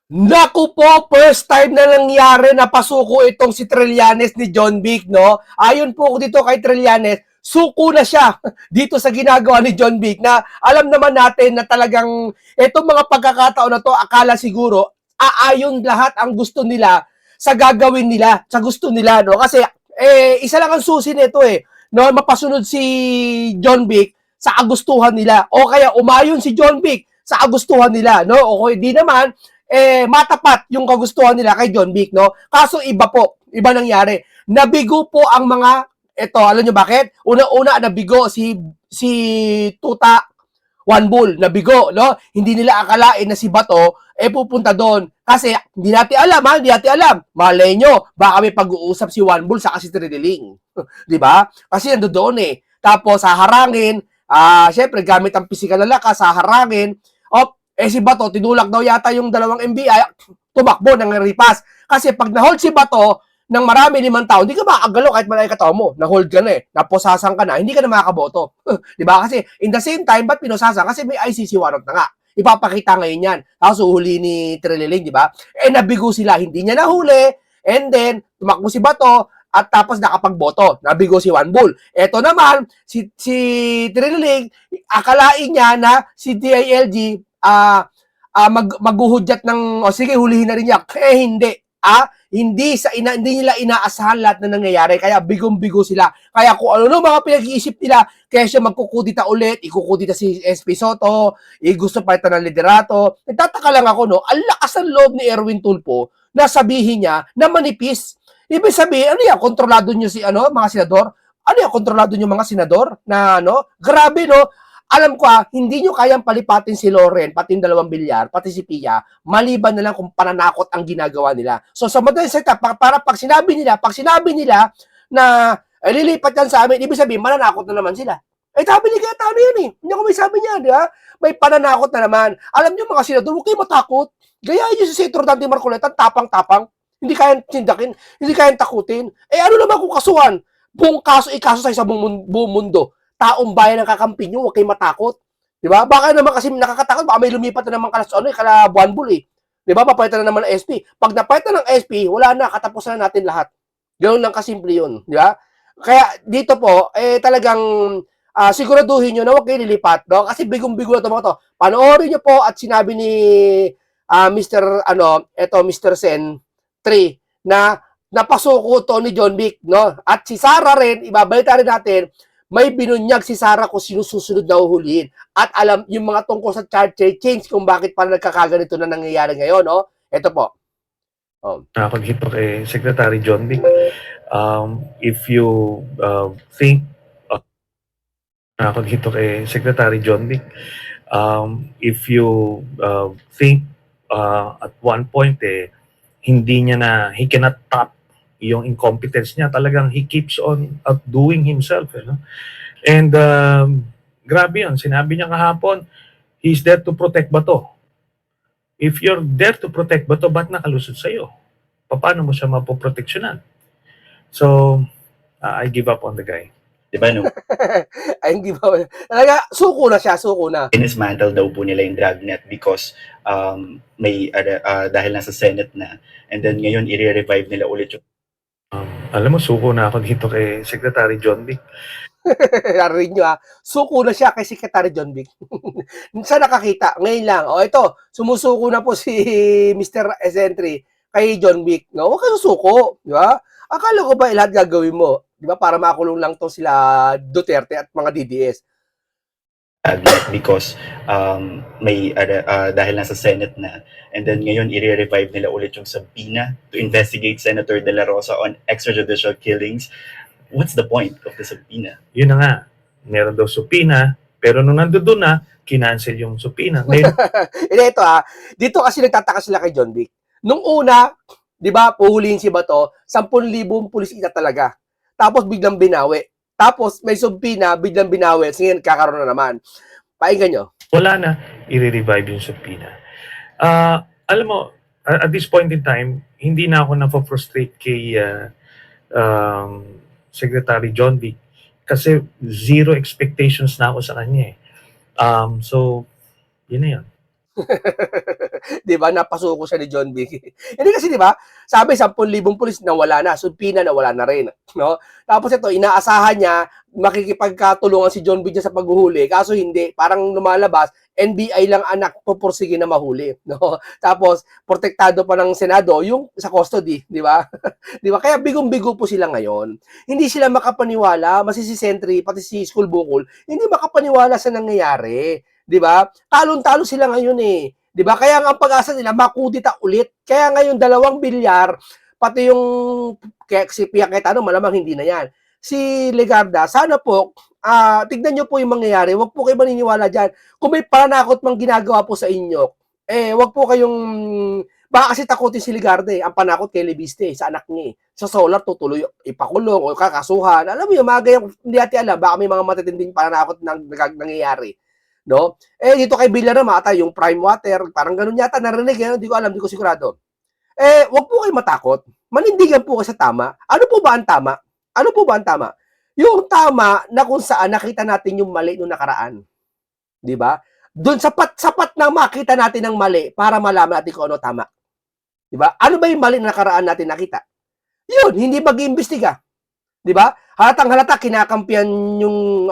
Naku po, first time na nangyari na pasuko itong si Trillanes ni John Vic, no? Ayon po dito kay Trillanes, suko na siya dito sa ginagawa ni John Vic na alam naman natin na talagang itong mga pagkakataon na to, akala siguro aayon lahat ang gusto nila sa gagawin nila, sa gusto nila, no? Kasi isa lang ang susi nito no? Mapasunod si John Vic sa kagustuhan nila o kaya umayon si John Vic sa kagustuhan nila, no? O di naman matapat yung kagustuhan nila kay John Vic, no? Kaso iba po, iba nangyari. Nabigo po ang mga, alam nyo bakit? Una-una, nabigo si Tuta One Bull, nabigo, no? Hindi nila akalain na si Bato, pupunta doon. Kasi, hindi natin alam, ha? Hindi natin alam. Malay nyo, baka may pag-uusap si One Bull sa kasi Tridiling. Di ba? Kasi nando doon Tapos, haharangin, syempre, gamit ang pisikal na lakas, haharangin, si Bato, tinulak daw yata yung dalawang NBI, tumakbo ng ripas. Kasi pag na-hold si Bato ng marami 5 tao, hindi ka makakagalaw kahit malaki katawa mo. Na-hold ka na naposasan ka na, hindi ka na makakaboto. Diba? Kasi in the same time, ba't pinosasan? Kasi may ICC warrant na nga. Ipapakita ngayon yan. Tapos uhuli ni Trililing, di ba? Nabigo sila, hindi niya nahuli. And then, tumakbo si Bato, at tapos nakapagboto. Nabigo si One Bull. Ito naman, si Trililing, akalain niya na si DILG maghuhudyat ng sige hulihin na rin niya hindi hindi nila inaasahan lahat na nangyayari kaya bigong-bigo sila kaya kung ano mga pinag-iisip nila kaya siya magkukudita ulit ikukudita si SP Soto gusto pa ito ng liderato nagtataka lang ako no ang lakas ng loob ni Erwin Tulfo na sabihin niya na manipis ibig sabihin ano yan kontrolado niyo si mga senador ano yan kontrolado niyo mga senador na grabe no alam ko hindi nyo kayang palipatin si Loren, pati yung 2 bilyar, pati si Pia, maliban na lang kung pananakot ang ginagawa nila. So sa madaling salita, para pag sinabi nila na lilipat yan sa amin, ibig sabihin, mananakot na naman sila. Sabi ni Gata, ano yan Hindi ako may sabi niya, di ba? May pananakot na naman. Alam nyo mga senador, huwag kayo matakot. Gayahin nyo si Senator Dante Marcoleta, tapang-tapang. Hindi kayang sindakin, hindi kayang takutin. Ano naman kung kasuhan? Buong kaso, ikaso sa isang buong mundo taong bayan ang kakampi nyo, huwag kayo matakot. Di ba? Baka naman kasi nakakatakot, baka may lumipat na naman kala Buwan Bull Di ba? Papalitan na naman ng SP. Pag napalitan ng SP, wala na, katapusan na natin lahat. Ganoon lang kasimple yun. Di ba? Kaya dito po, talagang siguraduhin nyo na huwag kayo lilipat. No? Kasi bigong-bigo na ito mga to. Panoorin nyo po at sinabi ni Mr. Sen 3 na napasuko to ni John Vic. No? At si Sara rin, ibabalita rin natin, may binunyag si Sara kung sino susunod na uhulihin. At alam yung mga tungkol sa charge change kung bakit pa nagkakaganito na nangyayari ngayon, no? Ito po. Ako dito kay Secretary John Vic. If you think ako dito kay Secretary John Vic. If you think at one point hindi niya na he cannot top yung incompetence niya, talagang he keeps on outdoing himself. And grabe yun, sinabi niya kahapon, he's there to protect Bato. If you're there to protect Bato, ba't nakalusot sa'yo? Paano mo siya mapoproteksyonan? So, I give up on the guy. Diba no? Ay, hindi ba? Talaga, suko na siya, suko na. Dinismantle daw po nila yung Dragnet because may dahil nasa Senate na. And then ngayon, i-revive nila ulit yung alam mo, suko na ako dito kay Secretary John Vic. Narinig nyo suko na siya kay Secretary John Vic. Saan nakakita? Ngayon lang. Ito, sumusuko na po si Mr. Esentry kay John Vic. No? Huwag kayo suko. Di ba? Akala ko ba lahat gagawin mo? Di ba? Para makulong lang to sila Duterte at mga DDS. Because may dahil nasa Senate na. And then ngayon, i-revive nila ulit yung subpoena to investigate Senator De La Rosa on extrajudicial killings. What's the point of the subpoena? Yun na nga. Meron daw subpoena, pero nung nandoon na, kinancel yung subpoena. Ngayon, ito dito kasi nagtataka sila kay John Vic. Nung una, di ba, puhulihin si Bato, 10,000 pulis ita talaga. Tapos biglang binawi. Tapos may subpoena, biglang binawi. Ngayon, kakaroon na naman. Painggan nyo. Wala na, i-revive yung subpoena. Alam mo, at this point in time, hindi na ako na-frustrate kay Secretary John Vic kasi zero expectations na ako sa kanya So, yun na yun. 'Di ba? Napasuko siya ni John Vic. Hindi kasi 'di ba? Sabi 10,000 pulis nawala na, Sudpina nawala na rin, no? Tapos ito inaasahan niya makikipagkatulungan si John Vic sa paghuhuli, kaso hindi, parang lumalabas NBI lang anak pupursige na mahuli, no? Tapos protektado pa ng Senado yung sa custody, 'di ba? 'Di ba? Kaya bigong-bigo po sila ngayon. Hindi sila makapaniwala, si Sentry pati si School Bukol, hindi makapaniwala sa nangyayari. 'Di ba? Talon-talo sila ngayon eh. 'Di ba? Kaya nga ang pag-asa nila makudita ulit. Kaya ngayon 2 bilyar pati yung si Pia Cayetano malamang hindi na 'yan. Si Legarda, sana po tignan niyo po yung mangyayari. Huwag po kayo maniniwala diyan. Kung may panakot mang ginagawa po sa inyo, huwag po kayong baka kasi takutin si Legarda eh. Ang panakot kay Lebiste sa anak niya eh. Sa Solar tutuloy ipakulong o kakasuhan. Alam mo yung mga gayang hindi natin alam, baka may mga matitinding panakot nang nangyayari. No? Dito kay Villar naman, ata yung prime water, parang ganun yata, narinig, hindi ko alam, hindi ko sigurado. Wag po kayo matakot. Manindigan po kayo sa tama. Ano po ba ang tama? Ano po ba ang tama? Yung tama na kung saan nakita natin yung mali nung nakaraan. Di ba? Doon sapat na makita natin ang mali para malaman natin kung ano tama. Di ba? Ano ba yung mali na nakaraan natin nakita? Yun, hindi mag-iimbestiga. Di ba? Halatang-halata kinakampihan yung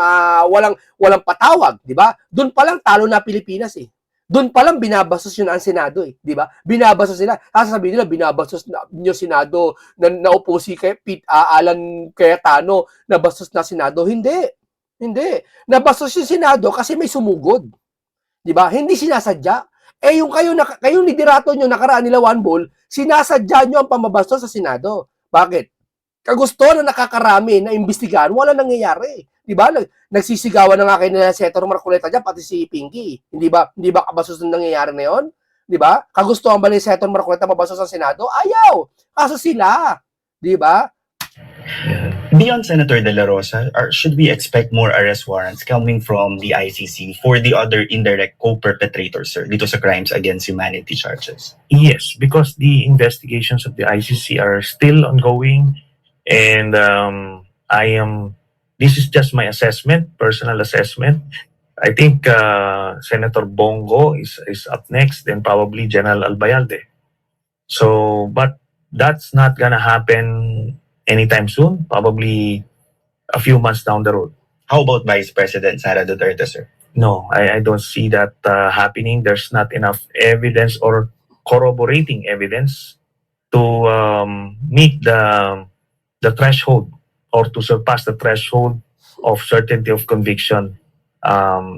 walang patawag, di ba? Doon pa lang talo na Pilipinas eh. Doon pa lang binabastos yun ang Senado eh, di ba? Binabastos nila. Sasabihin nila binabastos na yung Senado na naupo si Alan Cayetano, nabastos na Senado. Hindi. Hindi. Nabastos yung Senado kasi may sumugod. Di ba? Hindi sinasadya. Yung kayong liderato nyo nakaraan nila one ball, sinasadya nyo ang pamabastos sa Senado. Bakit? Kagusto na nakakarami na imbestigahan, wala nangyayari. Di ba? Nagsisigawan na nga kayo nila Senator Marcoleta dyan, pati si Pinky. Hindi ba kabasos na nangyayari na yun? Di ba? Kagustuhan ba ni Senator Marcoleta mabasos sa Senado? Ayaw! Kaso sila. Di ba? Beyond Senator De La Rosa, should we expect more arrest warrants coming from the ICC for the other indirect co-perpetrators, sir, dito sa crimes against humanity charges? Yes, because the investigations of the ICC are still ongoing, and this is just my assessment, personal assessment. I think Senator Bongo is up next, then probably General Albayalde. So, but that's not gonna happen anytime soon, probably a few months down the road. How about Vice President Sara Duterte, sir? No, I don't see that happening. There's not enough evidence or corroborating evidence to meet the threshold or to surpass the threshold of certainty of conviction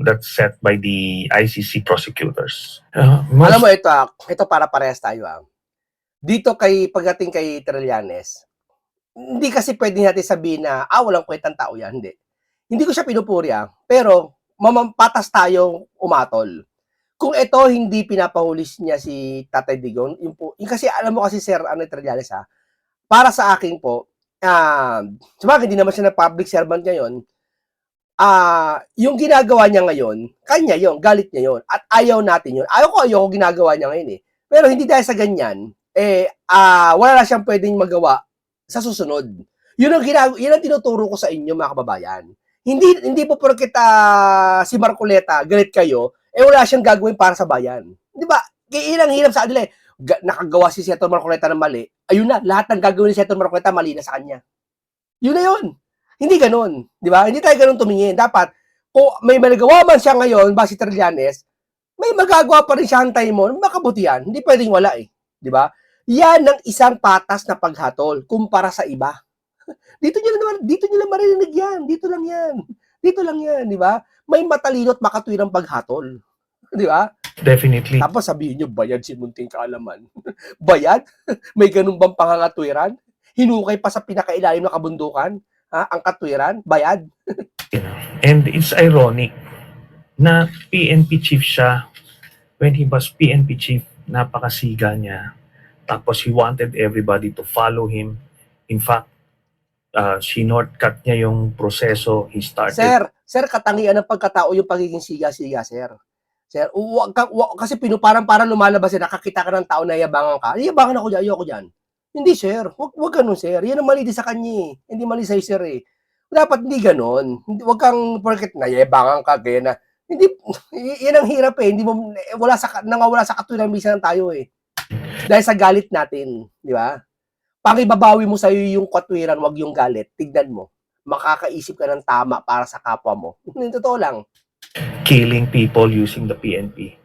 that's set by the ICC prosecutors. Alam mo ito para parehas tayo Dito pagdating kay Trillanes, hindi kasi pwede natin sabihin na walang kwentang tao yan, hindi. Hindi ko siya pinupuri pero patas tayong umatol. Kung ito hindi pinapahulis niya si Tatay Digong, yung kasi alam mo kasi Sir Trillanes para sa akin po, sabagay hindi naman siya na public servant ngayon, yung ginagawa niya ngayon, kanya yon, galit niya yon, at ayaw natin yon. Ayaw ko ginagawa niya ngayon Pero hindi dahil sa ganyan, wala na siyang pwedeng magawa sa susunod. Yun ang tinuturo ko sa inyo mga kababayan. Hindi po porket si Marcoleta galit kayo, wala siyang gagawin para sa bayan. 'Di ba? Hirap sa kanila nakagawa si Senator Marcoleta ng mali. Ayun na, lahat ng gagawin ni Senator Marcoleta mali na sa kanya. Yun na yun. Hindi ganoon, 'di ba? Hindi tayo ganoon tumingin. Dapat kung may magagawa man siya ngayon, si Trillanes, may magagawa pa rin siya, hantayin mo, makabutihan. Hindi pwedeng wala 'di ba? Yan ang isang patas na paghatol kumpara sa iba. Dito niyo lang maririnig yan. Dito lang yan, di ba? May matalino at makatwirang paghatol. Di ba? Definitely. Tapos sabihin niyo, bayad si munting kaalaman. Bayad? May ganun bang pangangatwiran? Hinukay pa sa pinakailalim na kabundukan? Ang katwiran? Bayad? And it's ironic na PNP chief siya. When he was PNP chief, napakasiga niya. Tapos he wanted everybody to follow him. In fact, shortcut niya yung proseso. He started... Sir, katangian ng pagkatao yung pagiging siga-siga, sir. Sir, kasi para lumalabas nakakita ka ng tao na yabangan ka. Yabangan ako dyan, ayoko dyan. Hindi, sir. Wag ganun, sir. Yan ang mali din sa kanya Hindi mali sa'yo, sir Dapat hindi ganun. Wag kang porket na yabangan ka, gaya na Hindi, yan ang hirap eh. Hindi mo, nangawala sa katuwiran minsan tayo eh. Dahil sa galit natin, di ba? Pangibabawi mo sa'yo yung katwiran, wag yung galit. Tignan mo. Makakaisip ka ng tama para sa kapwa mo. Yung totoo lang. Killing people using the PNP.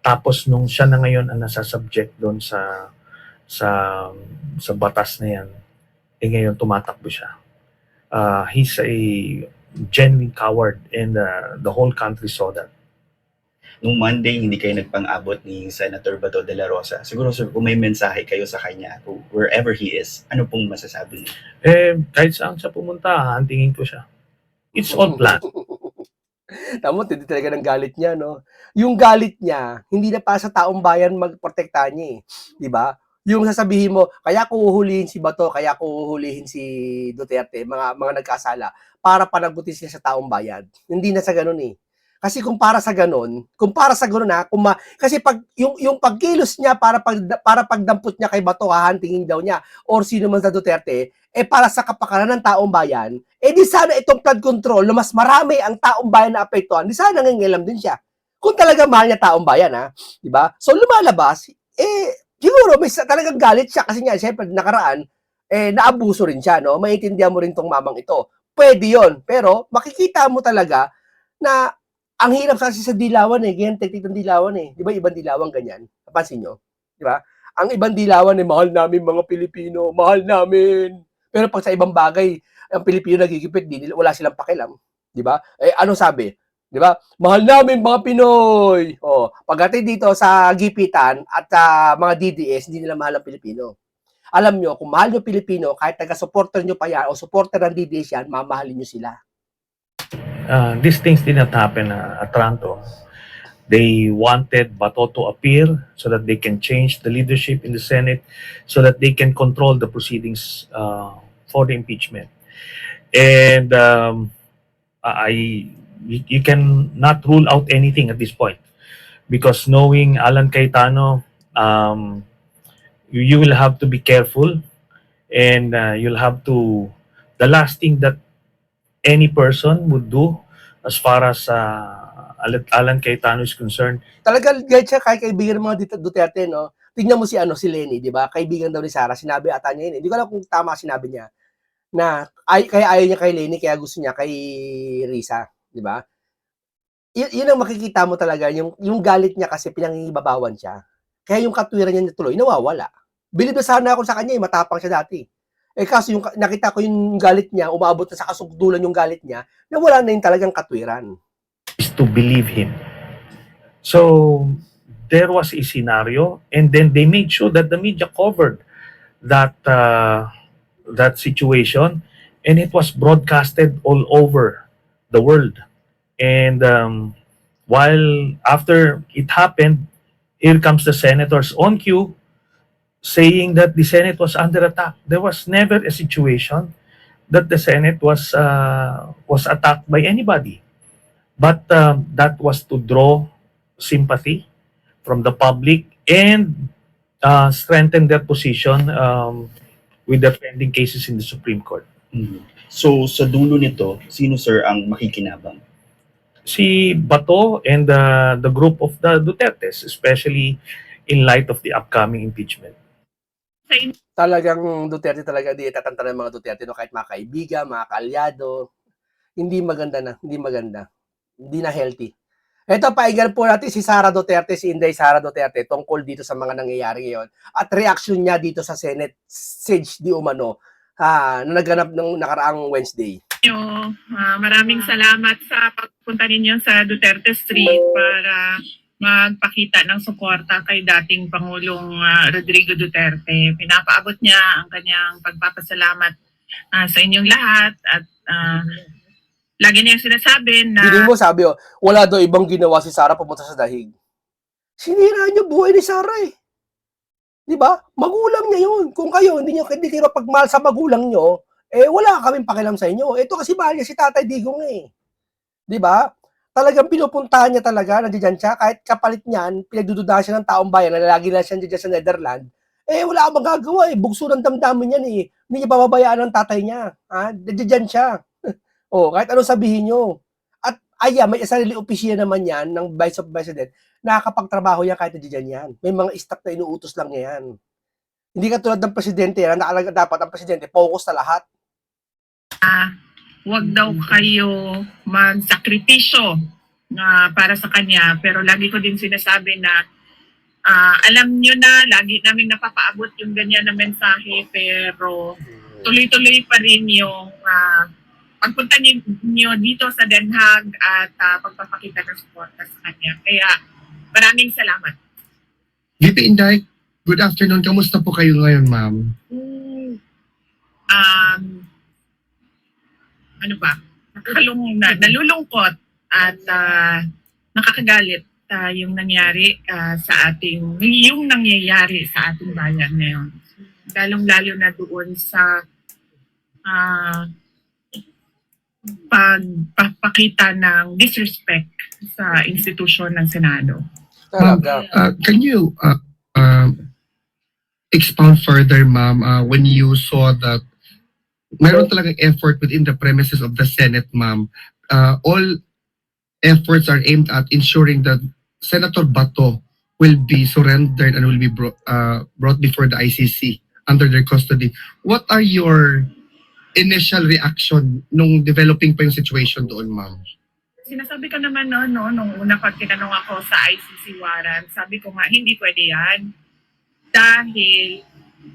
Tapos nung siya na ngayon ang nasa-subject doon sa sa batas na yan, eh ngayon tumatakbo siya. He's a genuine coward and the whole country saw that. Nung Monday, hindi kayo nagpang-abot ni Senator Bato de la Rosa. Siguro, sir, kung may mensahe kayo sa kanya, wherever he is, ano pong masasabi niyo? Kahit saan siya pumunta, hahantingin ko siya. It's all planned. Tamo, hindi talaga ng galit niya, no? Yung galit niya, hindi na para sa taong bayan magprotektahan niya eh. Di ba? Yung sasabihin mo, kaya ko uhulihin si Bato, kaya ko uhulihin si Duterte, mga nagkasala, para panagutin siya sa taong bayan. Hindi na sa ganun eh. Kasi kung para sa ganun ha, kasi pag yung pagkilos niya para pagdampot niya kay Bato, hahantingin daw niya or sino man sa Duterte, para sa kapakanan ng taong bayan, di sana itong flood control, mas marami ang taong bayan na apektuhan, di sana nangingialam din siya. Kung talaga mahal niya taong bayan ha, di ba? So lumalabas, siguro may talagang galit siya kasi nga syempre nakaraan, naabuso rin siya, no? Maiintindihan mo rin tong mamang ito. Pwede 'yon, pero makikita mo talaga na ang hirap kasi sa dilawan ganyan teknik ng dilawan Di ba ibang dilawan ganyan? Napansin nyo? Di ba? Ang ibang dilawan mahal namin mga Pilipino, mahal namin. Pero pag sa ibang bagay, ang Pilipino nagigipit, wala silang pakialam. Di ba? Ano sabi? Di ba? Mahal namin mga Pinoy. Pagdating dito sa gipitan at mga DDS, hindi nila mahal ang Pilipino. Alam nyo, kung mahal nyo Pilipino, kahit taga-supporter nyo pa yan o supporter ng DDS yan, mamahalin nyo sila. These things did not happen at Toronto. They wanted Bato to appear so that they can change the leadership in the Senate, so that they can control the proceedings for the impeachment. And you can not rule out anything at this point, because knowing Alan Cayetano, you will have to be careful, and you'll have to. The last thing that any person would do as far as Alan Cayetano is concerned. Talagang guys siya, kaibigan ng mga Duterte, no? Tingnan mo si Lenny, di ba? Kaibigan daw ni Sara, sinabi ata niya yun. Hindi ko alam kung tama sinabi niya na kaya ayaw niya kay Lenny, kaya gusto niya kay Risa, di ba? Yun ang makikita mo talaga, yung galit niya kasi pinangingibabawan siya. Kaya yung katwiran niya tuloy, nawawala. Bilib na sana ako sa kanya, matapang siya dati. Kaso yung nakita ko yung galit niya, umaabot na sa kasugdulan yung galit niya, na wala na yung talagang katwiran. Is to believe him. So there was a scenario, and then they made sure that the media covered that situation, and it was broadcasted all over the world. And while after it happened, here comes the senators on cue, saying that the Senate was under attack. There was never a situation that the Senate was attacked by anybody. But that was to draw sympathy from the public and strengthen their position with the pending cases in the Supreme Court. Mm-hmm. So, sa dulo nito, sino, sir, ang makikinabang? Si Bato and the group of the Dutertes, especially in light of the upcoming impeachment. Talagang Duterte talaga, di tatanta ng mga Duterte, no? Kahit mga kaibigan, mga kaalyado, hindi maganda na, hindi na healthy. Ito, paigan po natin si Sara Duterte, si Inday Sara Duterte, tungkol dito sa mga nangyayari ngayon at reaction niya dito sa Senate siege di umano na naganap ng nakaraang Wednesday. Maraming salamat sa pagpunta ninyo sa Duterte Street para magpakita ng suporta kay dating Pangulong Rodrigo Duterte. Pinapaabot niya ang kanyang pagpapasalamat sa inyong lahat at lagi niyang sinasabi na... Hindi mo sabi, wala daw ibang ginawa si Sara pumunta sa dahig. Sinira niyo buhay ni Sara eh. Di ba? Magulang niya yun. Kung kayo, hindi kayo pagmahal sa magulang niyo, wala kaming pakialam sa inyo. Ito kasi mahal niya si Tatay Digong eh. Di ba? Talagang pinupuntahan niya talaga, nandiyan siya, kahit kapalit niyan, pinagdududahan siya ng taong bayan, na lagi na siya nandiyan sa Netherlands, wala akong magagawa eh, bugso ng damdamin yan eh, hindi niya pababayaan ng tatay niya, nandiyan siya, kahit ano sabihin niyo. may sarili opisina naman yan ng Vice President, nakakapagtrabaho yan kahit nandiyan yan. May mga staff na inuutos lang niya yan. Hindi katulad ng presidente yan, dapat ang presidente focus sa lahat. Huwag daw kayo magsakripisyo para sa kanya. Pero lagi ko din sinasabi na alam nyo na, lagi namin napapaabot yung ganyan na mensahe, pero tuloy-tuloy pa rin yung pagpunta niyo dito sa Den Haag at pagpapakita ng suporta sa kanya. Kaya maraming salamat. VP Inday, good afternoon. Kamusta po kayo ngayon, ma'am? Ano ba? Nalulungkot at nakakagalit yung nangyari yung nangyayari sa ating bayan ngayon. Lalong-lalo na doon sa pagpapakita ng disrespect sa institusyon ng Senado. Talaga. Can you expound further, ma'am, when you saw that mayroon talagang effort within the premises of the Senate, ma'am. All efforts are aimed at ensuring that Senator Bato will be surrendered and will be brought before the ICC under their custody. What are your initial reaction nung developing pa yung situation doon, ma'am? Sinasabi ko naman nung una pag tinanong ako sa ICC warrant, sabi ko nga hindi pwede yan dahil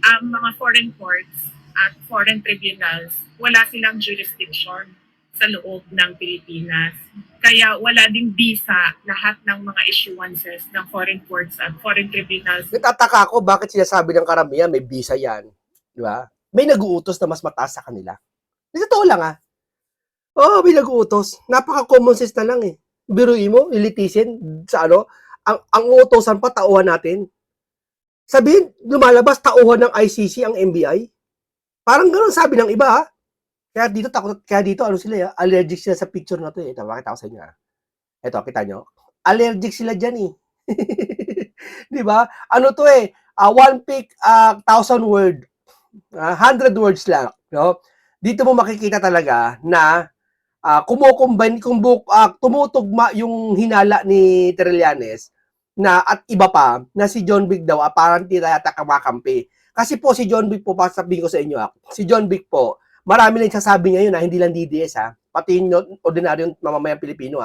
ang mga foreign courts at foreign tribunals, wala silang jurisdiction sa loob ng Pilipinas. Kaya wala ding visa lahat ng mga issuances ng foreign courts at foreign tribunals. Nagtataka ako bakit sinasabi ng karamihan may visa yan. Di ba? May nag-uutos na mas mataas sa kanila. Di totoo lang may nag-uutos. Napaka-common sense na lang eh. Biruin mo, ilitisin sa ang utosan pa, tauhan natin. Sabihin, lumalabas tauhan ng ICC ang NBI. Parang gano'n sabi ng iba Kaya dito allergic sila sa picture na to eh. Ito, makita ko sa inyo Ito, kita nyo. Allergic sila dyan eh. Di ba? Ano to eh, one pic, 1,000 word. 100 words lang. No? Dito mo makikita talaga na tumutugma yung hinala ni Trillanes na at iba pa na si John Vic daw apparently yata kamakampi. Kasi po si John Vic po, sabihin ko sa inyo si John Vic po, marami na nagsasabi ngayon hindi lang DDS pati yung ordinaryong mamamayang Pilipino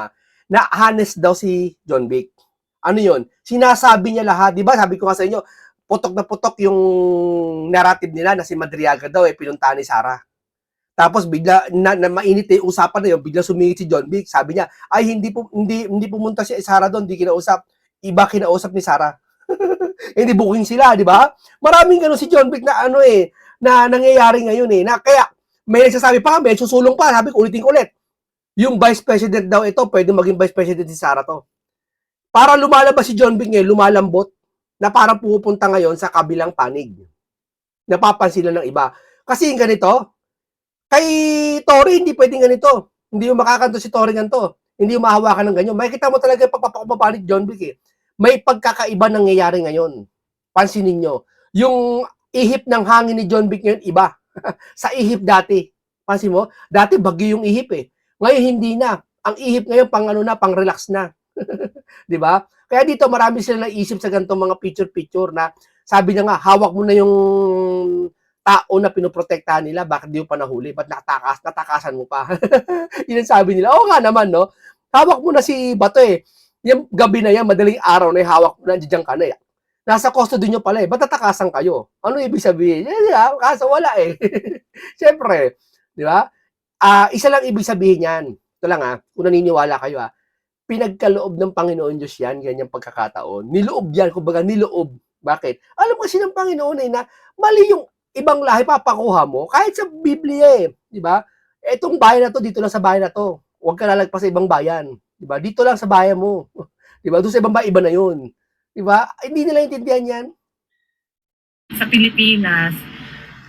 na honest daw si John Vic. Ano yun? Sinasabi niya lahat, di ba? Sabi ko nga sa inyo, putok na putok yung narrative nila na si Madriaga daw pinuntahan ni Sara. Tapos bigla na mainit yung usapan na yun, bigla sumingit si John Vic. Sabi niya, ay hindi pumunta si Sara doon, hindi kinausap. Iba kinausap ni Sara. Hindi booking sila, di ba? Maraming ganun si John Vic na na nangyayari ngayon na kaya may nagsasabi pa, may susulong pa, sabi ko ulitin ko ulit. Yung vice president daw ito, pwede maging vice president si Sara to. Para lumalabas si John Vic ngayon, lumalambot na parang pupunta ngayon sa kabilang panig. Napapansin lang ng iba. Kasi yung ganito, kay Tory, hindi pwedeng ganito. Hindi yung makakanto si Tory ganito. Hindi yung mahawakan ng ganyan. Makikita mo talaga yung pagpapapapanig John Vic May pagkakaiba nangyayari ngayon. Pansinin nyo. Yung ihip ng hangin ni John Vic ngayon, iba. Sa ihip dati. Pansin mo? Dati bagyo yung ihip Ngayon hindi na. Ang ihip ngayon pang relax na. 'Di ba? Kaya dito marami sila naisip sa ganitong mga picture na sabi niya nga hawak mo na yung tao na pinoprotektahan nila, bakit di mo pa nahuli? Ba't natakasan mo pa? Yun ang sabi nila. Oo nga naman, no? Hawak mo na si Bato Yung gabi na yan, madaling araw na hawak mo na, diyan ka na Nasa custody nyo pala ba't tatakasan kayo? Ano ibig sabihin? Kaso wala Siyempre, di ba? Isa lang ibig sabihin yan. Ito lang kung naniniwala kayo pinagkaloob ng Panginoon Diyos yan, ganyang pagkakataon. Niloob yan, kumbaga niloob. Bakit? Alam kasi ng Panginoon na mali yung ibang lahi papakuha mo, kahit sa Biblia di ba? Etong bayan na to, dito lang sa bayan na to. Huwag ka lalagpas sa ibang bayan. Di ba? Dito lang sa bayan mo. Di ba? Doon sa ibang bayan, iba na yun. Di ba? Hindi nila intindihan yan. Sa Pilipinas,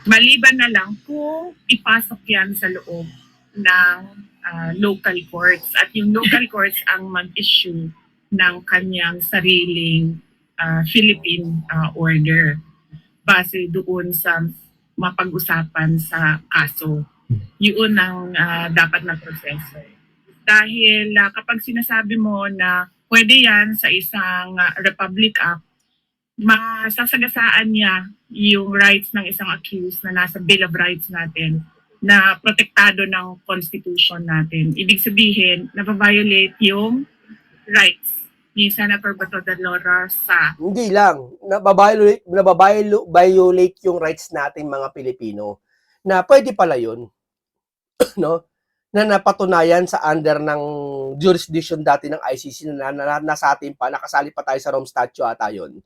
maliban na lang kung ipasok yan sa loob ng local courts at yung local courts ang mag-issue ng kanyang sariling Philippine order base doon sa mapag-usapan sa kaso. Yun ang dapat na proseso. Dahil kapag sinasabi mo na pwede yan sa isang Republic Act, masasagasaan niya yung rights ng isang accused na nasa Bill of Rights natin na protektado ng Constitution natin. Ibig sabihin, nababiolate yung rights ni Senator Bato de la Rosa. Hindi lang, violate yung rights natin mga Pilipino na pwede pala yun, no? Na napatunayan sa under ng jurisdiction dati ng ICC na nasa atin pa, nakasali pa tayo sa Rome Statute ata yun.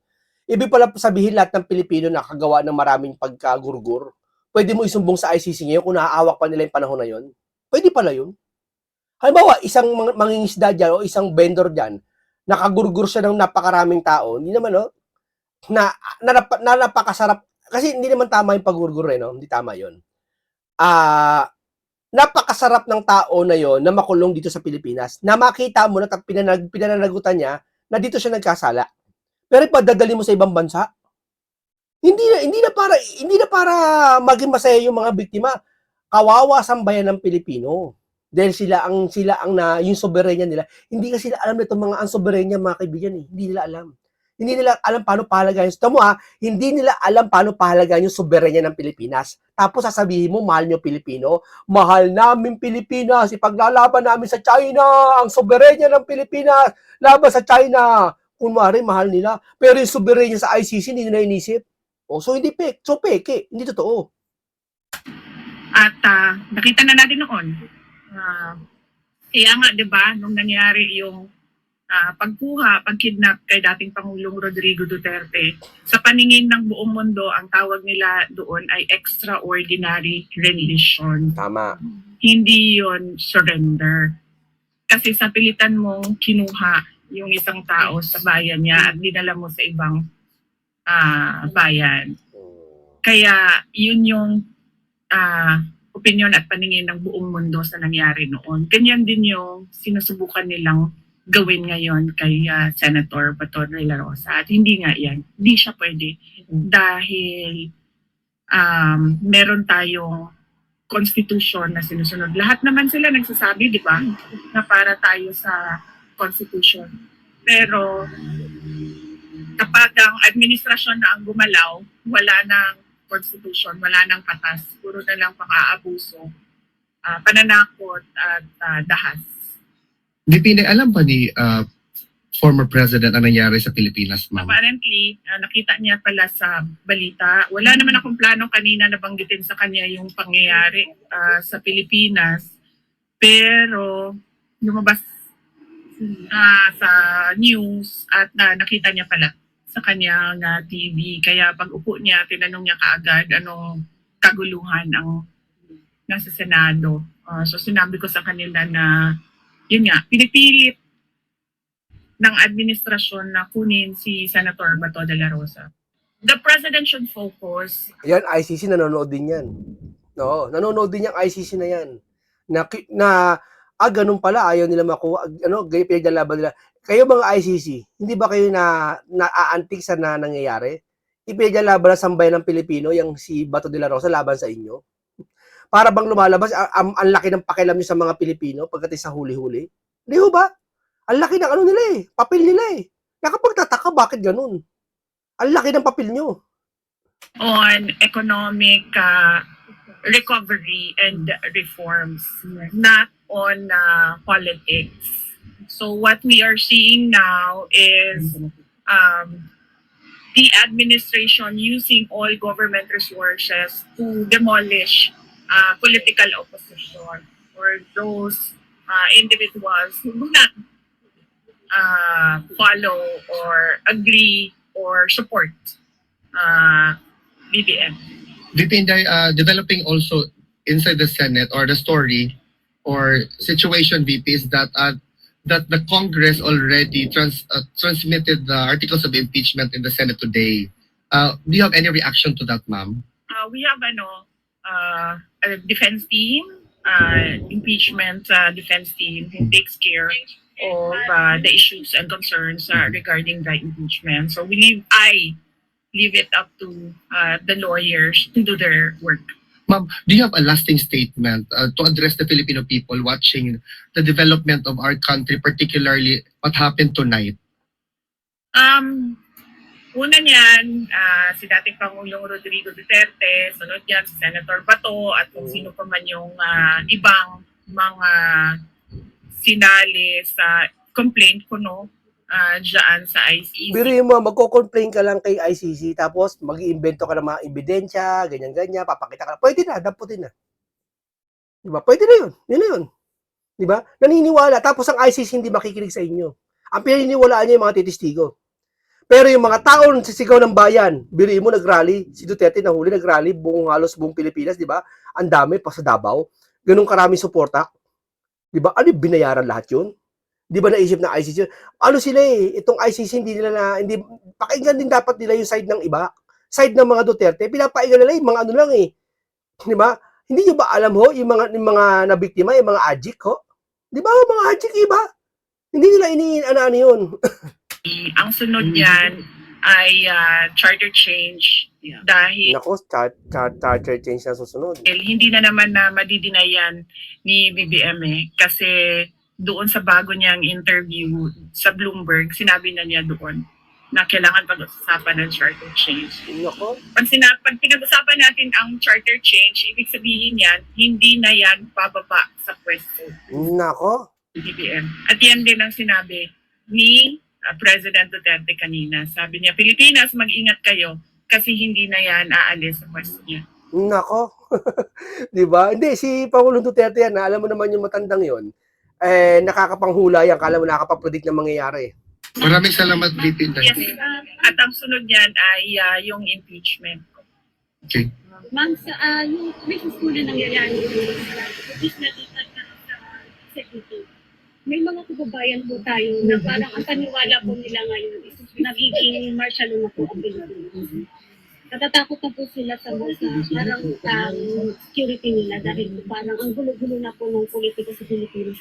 Ibig pala sabihin lahat ng Pilipino na kagawa ng maraming pagkagurgur, pwede mo isumbong sa ICC ngayon kung naaawak pa nila yung panahon na yun. Pwede pala yun. Halimbawa, isang mangingisda dyan o isang vendor dyan, nakagurgur siya ng napakaraming tao, hindi naman, no? Na napakasarap, kasi hindi naman tama yung pagurgur, no? Hindi tama yun. Napakasarap ng tao na yon na makulong dito sa Pilipinas, na makita mo na pinananagutan niya na dito siya nagkasala. Pero padadali mo sa ibang bansa, hindi na para maging masaya yung mga biktima. Kawawa sambayan ng Pilipino. Dahil sila ang yung soberenya nila. Hindi kasi sila alam nito mga ang soberenya mga kaibigan eh. Hindi nila alam. Hindi nila alam paano pahalagahan. Tamo hindi nila alam paano pahalagahan yung soberenya ng Pilipinas. Tapos sasabihin mo, mahal nyo Pilipino, mahal namin Pilipinas, ipaglalaban namin sa China, ang soberenya ng Pilipinas, laban sa China. Kunwari, mahal nila. Pero yung soberenya sa ICC, hindi nila inisip. So hindi peke, hindi totoo. At nakita na natin noon. Kaya nga, di ba, nung nangyari yung pagkidnap kay dating Pangulong Rodrigo Duterte, sa paningin ng buong mundo, ang tawag nila doon ay extraordinary rendition. Tama. Hindi yon surrender. Kasi sa pilitan mong kinuha yung isang tao sa bayan niya at dinala mo sa ibang bayan. Kaya yun yung opinion at paningin ng buong mundo sa nangyari noon. Ganyan din yung sinusubukan nilang gawin ngayon kay Senator Bato de la Rosa. At hindi nga yan. Hindi siya pwede. Dahil meron tayong constitution na sinusunod. Lahat naman sila nagsasabi, di ba, na para tayo sa constitution. Pero kapag ang administrasyon na ang gumalaw, wala nang constitution, wala nang batas, puro na lang pang-aabuso, pananakot at dahas. VP, alam ba ni former president ang nangyari sa Pilipinas, ma'am? Apparently, nakita niya pala sa balita. Wala naman akong plano kanina na banggitin sa kanya yung pangyayari sa Pilipinas. Pero lumabas sa news at nakita niya pala sa kanyang TV. Kaya pag upo niya, tinanong niya kaagad anong kaguluhan ang nasa Senado. So sinabi ko sa kanila na yun nga, pinipilit ng administrasyon na kunin si Senator Bato de la Rosa. The president should focus. Yan, ICC nanonood din yan. No, nanonood din yung ICC na yan. Ganun pala, ayaw nila makuha, gaya pinaglalaban nila. Kayo mga ICC, hindi ba kayo naaantig sa nangyayari? Ipinaglalaban na sambayan ng Pilipino, yung si Bato de la Rosa, laban sa inyo? Para bang lumalabas, ang laki ng pakialam nyo sa mga Pilipino pagdating sa huli-huli? Hindi ho ba? Ang laki ng nila papel nila Nakapagtataka, bakit ganun? Ang laki ng papel nyo. On economic recovery and reforms, not on politics. So what we are seeing now is the administration using all government resources to demolish political opposition or those individuals who do not follow or agree or support BBM. VP, developing also inside the Senate or the story or situation, VP, is that the Congress already transmitted the articles of impeachment in the Senate today. Do you have any reaction to that, ma'am? We have a defense team, impeachment defense team who takes care of the issues and concerns regarding the impeachment. So I leave it up to the lawyers to do their work. Ma'am, do you have a lasting statement to address the Filipino people watching the development of our country, particularly what happened tonight? Una niyan, si dating Pangulong Rodrigo Duterte, sunod yan si Senator Bato at kung sino pa man yung ibang mga sinali sa complaint ko dyan sa ICC. Biruin mo, magko-complain ka lang kay ICC, tapos mag-iimbento ka ng mga ebidensya, ganyan-ganyan, papakita ka. Pwede na, damputin na. Diba? Pwede na yun. Yun na yun. Diba? Naniniwala, tapos ang ICC hindi makikinig sa inyo. Ang pininiwalaan niya yung mga titistigo. Pero yung mga tao sa sigaw ng bayan, biruin mo, nag-rally, si Duterte nahuli, nag-rally, halos buong Pilipinas, di ba? Ang dami, pa sa Davao. Ganun karaming suporta. Di ba? Ano, binayaran lahat yun? Di ba naisip ng ICC? Ano sila itong ICC, hindi, pakinggan din dapat nila yung side ng iba. Side ng mga Duterte, pinapakinggan nila yung mga ano lang Di ba? Hindi nyo ba alam yung mga nabiktima, yung mga ajik Di ba, mga ajik iba? Hindi nila ano yun. Ang sunod yan ay charter change dahil Nako, charter change na susunod. hindi na naman na madidinayan ni BBM kasi doon sa bago niyang interview sa Bloomberg, sinabi na niya doon na kailangan pag-usapan ng charter change. Nako. Pag pinag-usapan natin ang charter change, ibig sabihin yan, hindi na yan bababa sa pwesto Nako. ni BBM. At yan din ang sinabi ni President Duterte kanina. Sabi niya, Pilipinas, mag-ingat kayo kasi hindi na yan aalis sa pwesto niya. Nako. Di ba? Hindi, si Pangulong Duterte yan, alam mo naman yung matandang yon, nakakapanghula yan, kala mo nakakapag-predict ng mangyayari. Maraming salamat, VP. Yes, at ang sunod niyan ay yung impeachment. Okay. Ma'am, yung business po na nangyayari sa natin sa executive, may mga kababayan po tayo na parang ang paniwala po nila ngayon is nagiging martial law na po ang Pilipinas. Natatakot na po sila sa parang security nila dahil parang ang gulo-gulo na po ng politika sa Pilipinas.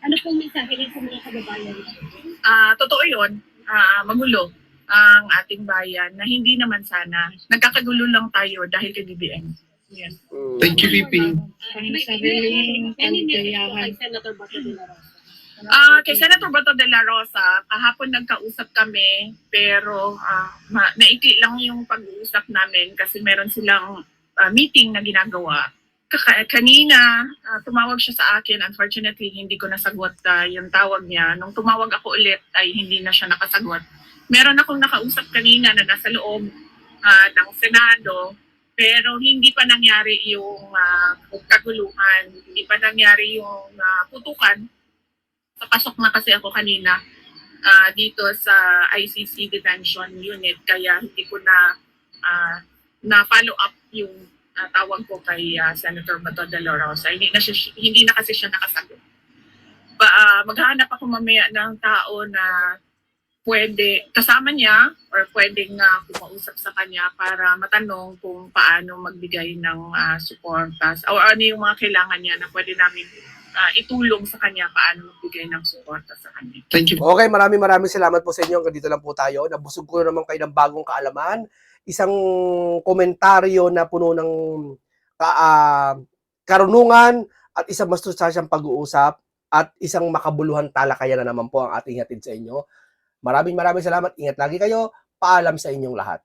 Ano pong mensahe rin sa mga kababayan? Totoo yun, magulo ang ating bayan na hindi naman sana. Nagkakagulo lang tayo dahil kay BBM. Yes. Thank you, VP. May sariling kay Senator Bato de la Rosa. Kay Senator Bato de la Rosa, kahapon nagkausap kami pero naikli lang yung pag-uusap namin kasi meron silang meeting na ginagawa. Kanina, tumawag siya sa akin. Unfortunately, hindi ko nasagot yung tawag niya. Nung tumawag ako ulit, ay hindi na siya nakasagot. Meron akong nakausap kanina na nasa loob ng Senado pero hindi pa nangyari yung kaguluhan. Hindi pa nangyari yung putukan. Papasok na kasi ako kanina dito sa ICC detention unit kaya hindi ko na follow up yung tawag ko kay Senator Bato de la Rosa. Hindi na kasi siya nakasagot. Maghahanap ako mamaya ng tao na pwede kasama niya or pwedeng kumausap sa kanya para matanong kung paano magbigay ng suporta o ano yung mga kailangan niya na pwede namin itulong sa kanya paano magbigay ng suporta sa kanya. Thank you. Okay, maraming salamat po sa inyo. Hanggang dito lang po tayo. Nabusog ko naman kayo ng bagong kaalaman. Isang komentaryo na puno ng karunungan at isang mastusasyang pag-uusap at isang makabuluhan talakayan na naman po ang ating hatid sa inyo. Maraming salamat. Ingat lagi kayo. Paalam sa inyong lahat.